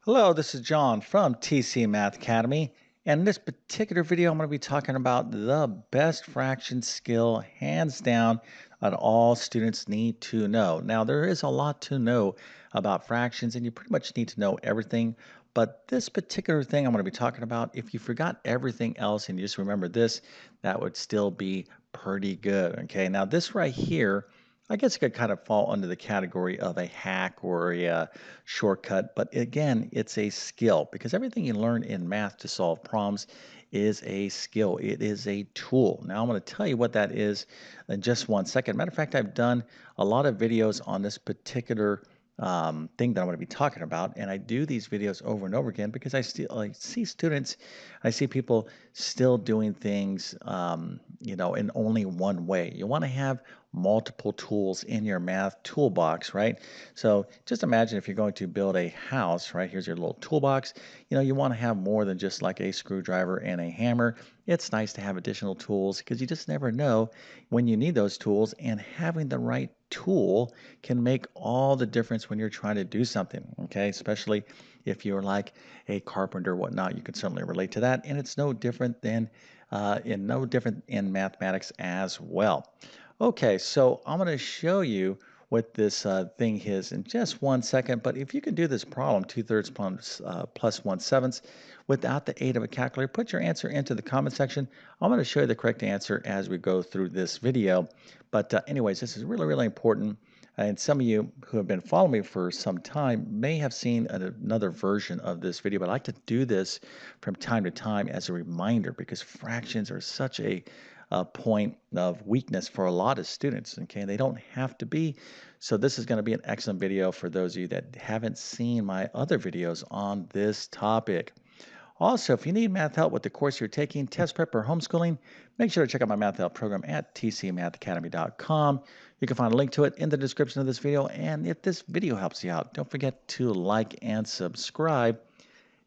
Hello, this is John from TC Math Academy. And in this particular video, I'm going to be talking about the best fraction skill, hands down, that all students need to know. Now, there is a lot to know about fractions, and you pretty much need to know everything. But this particular thing I'm going to be talking about, if you forgot everything else and you just remember this, that would still be pretty good. Okay, now this right here, I guess it could kind of fall under the category of a hack or a shortcut. But again, it's a skill because everything you learn in math to solve problems is a skill. It is a tool. Now, I'm going to tell you what that is in just one second. Matter of fact, I've done a lot of videos on this particular thing that I'm going to be talking about, and I do these videos over and over again because I see students, I see people still doing things, in only one way. You want to have multiple tools in your math toolbox, right? So just imagine if you're going to build a house, right? Here's your little toolbox. You want to have more than just like a screwdriver and a hammer. It's nice to have additional tools because you just never know when you need those tools, and having the right tool can make all the difference when you're trying to do something, okay? Especially if you're like a carpenter or whatnot, you can certainly relate to that. And it's no different in mathematics as well. Okay, so I'm going to show you what this thing is in just one second. But if you can do this problem, 2/3 plus 1/7, without the aid of a calculator, put your answer into the comment section. I'm going to show you the correct answer as we go through this video. But anyways, this is really, really important. And some of you who have been following me for some time may have seen another version of this video, but I like to do this from time to time as a reminder because fractions are such a point of weakness for a lot of students. Okay, they don't have to be. So this is going to be an excellent video for those of you that haven't seen my other videos on this topic. Also, if you need math help with the course you're taking, test prep or homeschooling, make sure to check out my math help program at tcmathacademy.com. You can find a link to it in the description of this video. And if this video helps you out, don't forget to like and subscribe,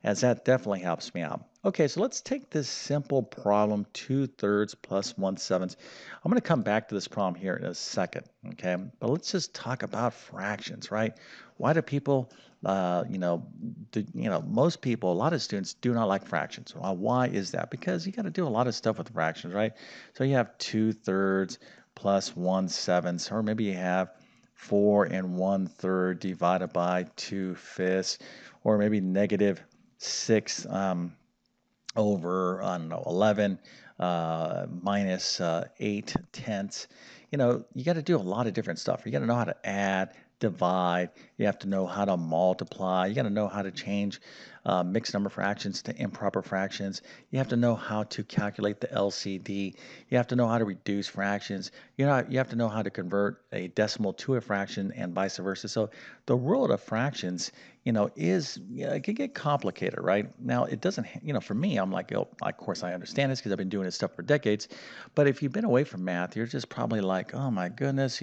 as that definitely helps me out. Okay, so let's take this simple problem, 2/3 plus 1/7. I'm going to come back to this problem here in a second, okay? But let's just talk about fractions, right? Why do people, most people, a lot of students do not like fractions. Well, why is that? Because you got to do a lot of stuff with fractions, right? So you have 2/3 plus 1/7, or maybe you have 4 and 1/3 divided by 2/5, or maybe negative 6 over, I don't know, 11 minus 8/10. You got to do a lot of different stuff. You got to know how to add, divide. You have to know how to multiply. You got to know how to change mixed number fractions to improper fractions. You have to know how to calculate the LCD. You have to know how to reduce fractions. You have to know how to convert a decimal to a fraction and vice versa. So the world of fractions, it can get complicated, right? Now, it doesn't, for me, I'm like, oh, of course I understand this because I've been doing this stuff for decades. But if you've been away from math, you're just probably like, oh my goodness,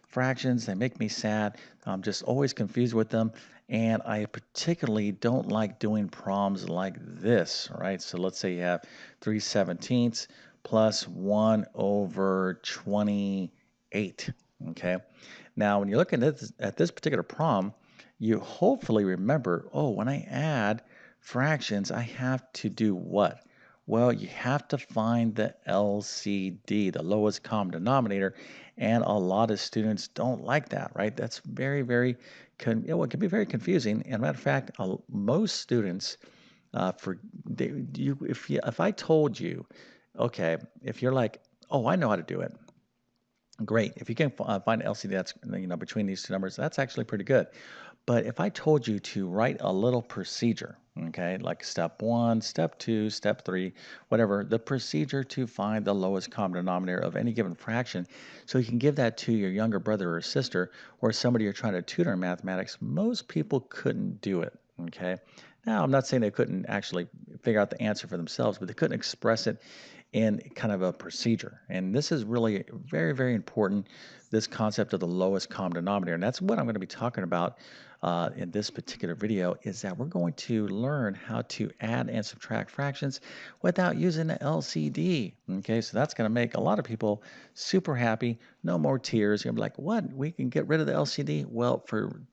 fractions, they make me sad. I'm just always confused with them. And I particularly don't like doing problems like this, right? So let's say you have 3/17 plus 1 over 28, okay? Now, when you're looking at this particular problem, you hopefully remember, oh, when I add fractions, I have to do what? Well, you have to find the LCD, the lowest common denominator, and a lot of students don't like that, right? That's very, very, it can be very confusing. And matter of fact, most students, if I told you, okay, if you're like, oh, I know how to do it, great. If you can find LCD that's between these two numbers, that's actually pretty good. But if I told you to write a little procedure, okay, like step 1, step 2, step 3, whatever, the procedure to find the lowest common denominator of any given fraction, so you can give that to your younger brother or sister or somebody you're trying to tutor in mathematics, most people couldn't do it, okay? Now, I'm not saying they couldn't actually figure out the answer for themselves, but they couldn't express it in kind of a procedure. And this is really very, very important, this concept of the lowest common denominator. And that's what I'm going to be talking about in this particular video is that we're going to learn how to add and subtract fractions without using the LCD. Okay, so that's going to make a lot of people super happy. No more tears. You're gonna be like, what? We can get rid of the LCD? Well,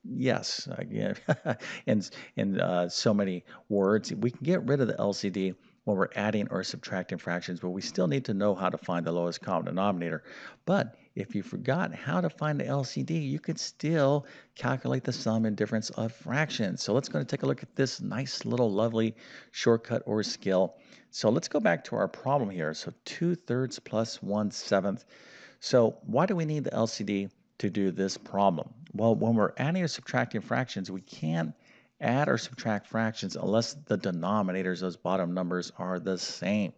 yes, again, in so many words, we can get rid of the LCD when we're adding or subtracting fractions, but we still need to know how to find the lowest common denominator. But if you forgot how to find the LCD, you can still calculate the sum and difference of fractions. So let's go and take a look at this nice little lovely shortcut or skill. So let's go back to our problem here. So 2/3 plus 1/7. So why do we need the LCD to do this problem? Well, when we're adding or subtracting fractions, we can't add or subtract fractions unless the denominators, those bottom numbers, are the same.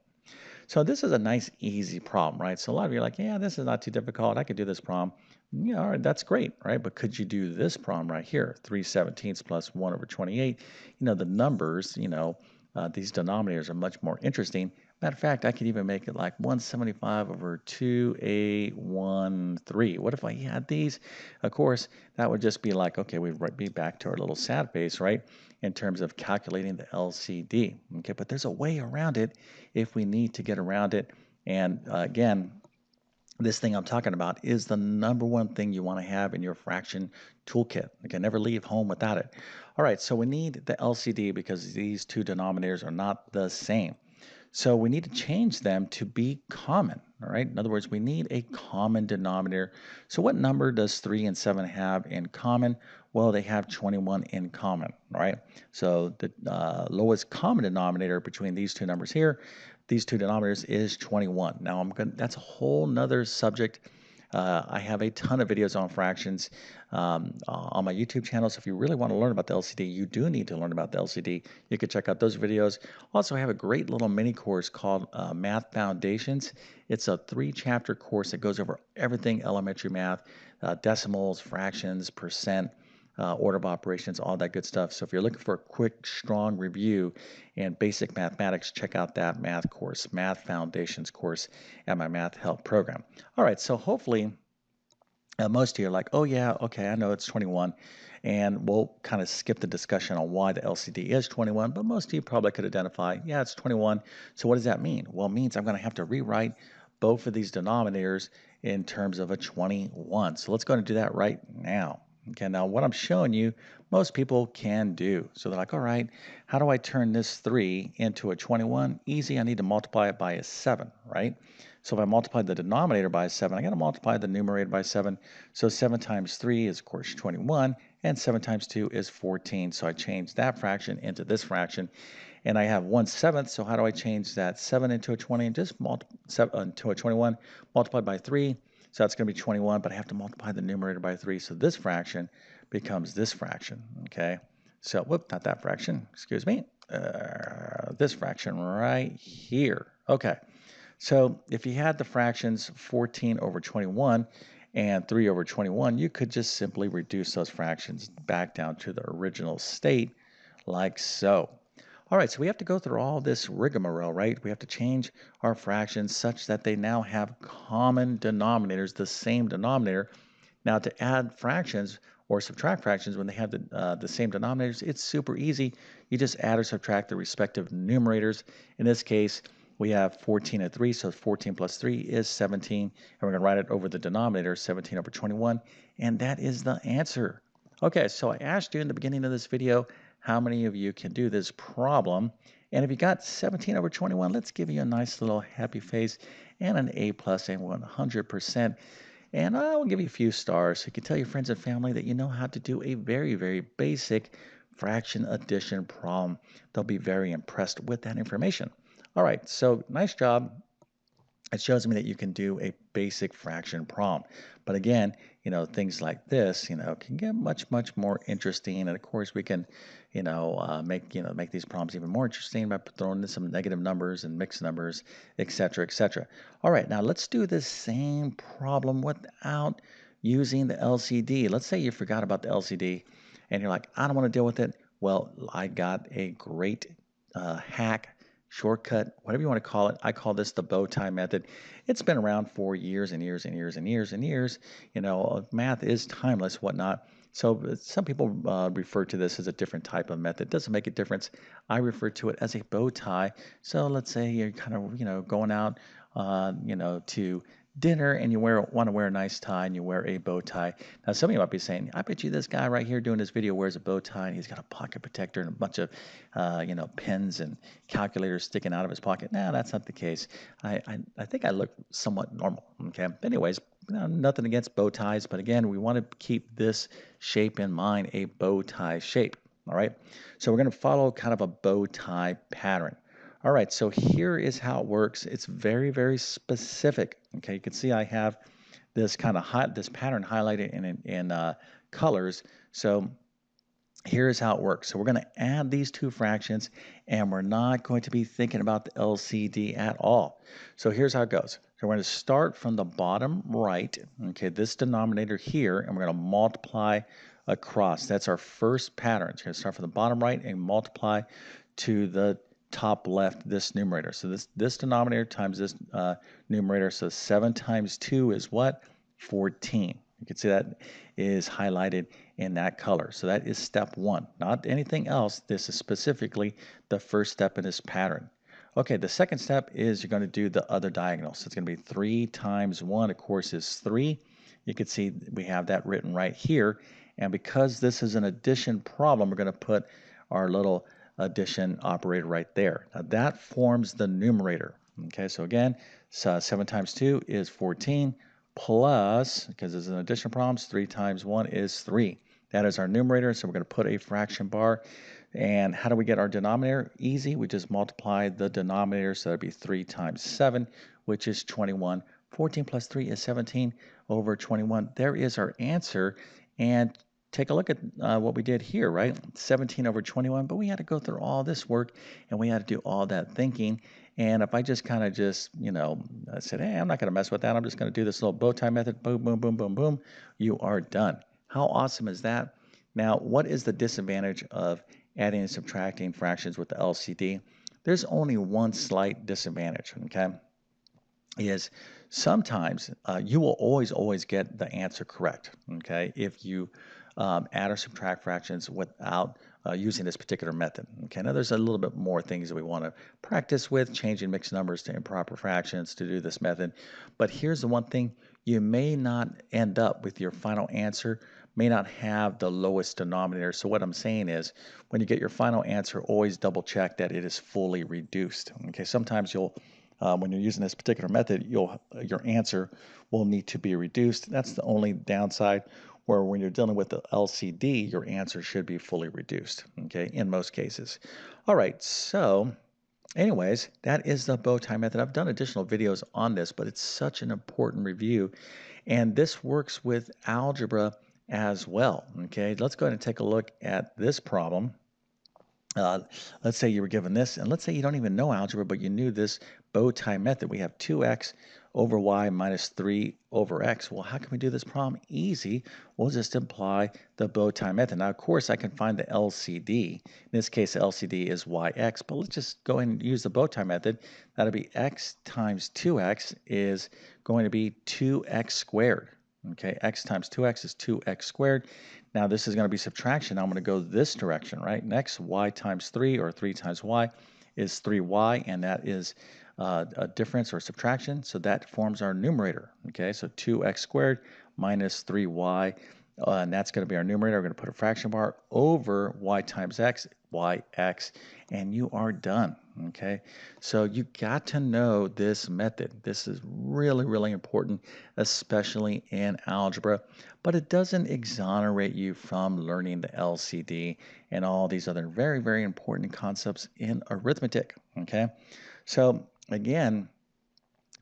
So this is a nice, easy problem, right? So a lot of you are like, yeah, this is not too difficult. I could do this problem. Yeah, all right, that's great, right? But could you do this problem right here? 3/17 plus 1 over 28. The numbers, these denominators are much more interesting. Matter of fact, I could even make it like 175 over 2,813. What if I had these? Of course, that would just be like, okay, we'd be back to our little sad face, right? In terms of calculating the LCD. Okay, but there's a way around it if we need to get around it. And again, this thing I'm talking about is the number one thing you want to have in your fraction toolkit. You can never leave home without it. All right, so we need the LCD because these two denominators are not the same. So we need to change them to be common, all right? In other words, we need a common denominator. So what number does 3 and 7 have in common? Well, they have 21 in common, all right? So the lowest common denominator between these two numbers here, these two denominators, is 21. Now, that's a whole nother subject. I have a ton of videos on fractions on my YouTube channel. So if you really want to learn about the LCD, you do need to learn about the LCD. You can check out those videos. Also, I have a great little mini course called Math Foundations. It's a 3-chapter course that goes over everything elementary math, decimals, fractions, percent, order of operations, all that good stuff. So if you're looking for a quick, strong review in basic mathematics, check out that math course, Math Foundations course at my Math Help program. All right, so hopefully most of you are like, oh yeah, okay, I know it's 21. And we'll kind of skip the discussion on why the LCD is 21, but most of you probably could identify, yeah, it's 21. So what does that mean? Well, it means I'm going to have to rewrite both of these denominators in terms of a 21. So let's go and do that right now. Okay, now what I'm showing you, most people can do. So they're like, all right, how do I turn this 3 into a 21? Easy, I need to multiply it by a 7, right? So if I multiply the denominator by 7, I got to multiply the numerator by 7. So 7 times 3 is, of course, 21, and 7 times 2 is 14. So I change that fraction into this fraction, and I have 1/7. So how do I change that 7 into a 20? And just into a 21, multiplied by 3. So that's going to be 21, but I have to multiply the numerator by 3. So this fraction becomes this fraction, okay? So, whoop, not that fraction, excuse me. This fraction right here. Okay, so if you had the fractions 14 over 21 and 3 over 21, you could just simply reduce those fractions back down to the original state like so. All right, so we have to go through all this rigmarole, right? We have to change our fractions such that they now have common denominators, the same denominator. Now, to add fractions or subtract fractions when they have the same denominators, it's super easy. You just add or subtract the respective numerators. In this case, we have 14 and 3, so 14 plus 3 is 17. And we're going to write it over the denominator, 17 over 21, and that is the answer. Okay, so I asked you in the beginning of this video, how many of you can do this problem? And if you got 17 over 21, let's give you a nice little happy face and an A plus and 100%. And I will give you a few stars so you can tell your friends and family that you know how to do a very, very basic fraction addition problem. They'll be very impressed with that information. All right, so nice job. It shows me that you can do a basic fraction problem. But again, things like this, can get much, much more interesting. And of course, we can, make these problems even more interesting by throwing in some negative numbers and mixed numbers, etc., etc. All right, now let's do the same problem without using the LCD. Let's say you forgot about the LCD and you're like, I don't want to deal with it. Well, I got a great hack, shortcut, whatever you want to call it. I call this the bow tie method. It's been around for years and years and years and years and years. Math is timeless, whatnot. So some people refer to this as a different type of method. It doesn't make a difference. I refer to it as a bow tie. So let's say you're kind of, going out, to dinner and you want to wear a nice tie and you wear a bow tie. Now, some of you might be saying, I bet you this guy right here doing this video wears a bow tie and he's got a pocket protector and a bunch of, pens and calculators sticking out of his pocket. No, that's not the case. I think I look somewhat normal. Okay. Anyways, nothing against bow ties, but again, we want to keep this shape in mind, a bow tie shape. All right. So we're going to follow kind of a bow tie pattern. All right, so here is how it works. It's very, very specific. Okay, you can see I have this this pattern highlighted in colors. So here's how it works. So we're going to add these two fractions, and we're not going to be thinking about the LCD at all. So here's how it goes. So we're going to start from the bottom right, okay, this denominator here, and we're going to multiply across. That's our first pattern. So we're going to start from the bottom right and multiply to the top left, this numerator. So this denominator times this numerator. So 7 times 2 is what? 14. You can see that is highlighted in that color. So that is step 1. Not anything else. This is specifically the first step in this pattern. Okay, the second step is you're going to do the other diagonal. So it's going to be 3 times 1, of course, is 3. You can see we have that written right here. And because this is an addition problem, we're going to put our little addition operator right there. Now that forms the numerator. Okay, so again, 7 times 2 is 14 plus, because it's an addition problem, 3 times 1 is 3. That is our numerator, so we're going to put a fraction bar. And how do we get our denominator? Easy, we just multiply the denominator, so that would be 3 times 7, which is 21. 14 plus 3 is 17 over 21. There is our answer. And take a look at what we did here, right? 17 over 21, but we had to go through all this work and we had to do all that thinking. And if I just kind of said, hey, I'm not going to mess with that. I'm just going to do this little bow tie method. Boom, boom, boom, boom, boom. You are done. How awesome is that? Now, what is the disadvantage of adding and subtracting fractions with the LCD? There's only one slight disadvantage, okay? Is sometimes you will always get the answer correct, okay, if you add or subtract fractions without using this particular method. Okay, now there's a little bit more things that we want to practice with, changing mixed numbers to improper fractions to do this method. But here's the one thing, you may not end up with your final answer, may not have the lowest denominator. So what I'm saying is, when you get your final answer, always double check that it is fully reduced. Okay, sometimes you'll when you're using this particular method, your answer will need to be reduced. That's the only downside, where when you're dealing with the LCD, your answer should be fully reduced, okay, in most cases. All right, so anyways, that is the bow tie method. I've done additional videos on this, but it's such an important review. And this works with algebra as well, okay? Let's go ahead and take a look at this problem. Let's say you were given this, and let's say you don't even know algebra, but you knew this bow tie method. We have 2x over y minus 3 over x. Well, how can we do this problem? Easy. We'll just apply the bow tie method. Now, of course, I can find the LCD. In this case, the LCD is yx, but let's just go ahead and use the bow tie method. That'll be x times 2x is going to be 2x squared. Okay, x times 2x is 2x squared. Now this is going to be subtraction. I'm going to go this direction, right? Next, y times 3 or 3 times y is 3y, and that is a difference or subtraction. So that forms our numerator. Okay, so 2x squared minus 3y, and that's going to be our numerator. We're going to put a fraction bar over y times x, yx, and you are done. Okay, so you got to know this method. This is really, really important, especially in algebra, but it doesn't exonerate you from learning the LCD and all these other very, very important concepts in arithmetic. Okay, so again,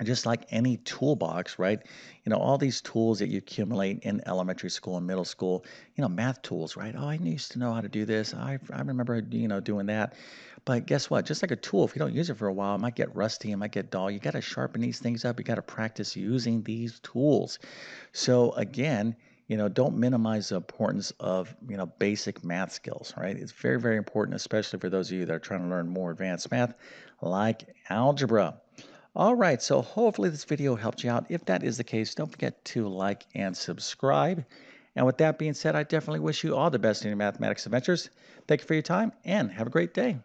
just like any toolbox, right? All these tools that you accumulate in elementary school and middle school, math tools, right? Oh, I used to know how to do this. I remember, doing that. But guess what? Just like a tool, if you don't use it for a while, it might get rusty, it might get dull. You got to sharpen these things up. You got to practice using these tools. So again, don't minimize the importance of, basic math skills, right? It's very, very important, especially for those of you that are trying to learn more advanced math like algebra. All right, so hopefully this video helped you out. If that is the case, don't forget to like and subscribe. And with that being said, I definitely wish you all the best in your mathematics adventures. Thank you for your time and have a great day.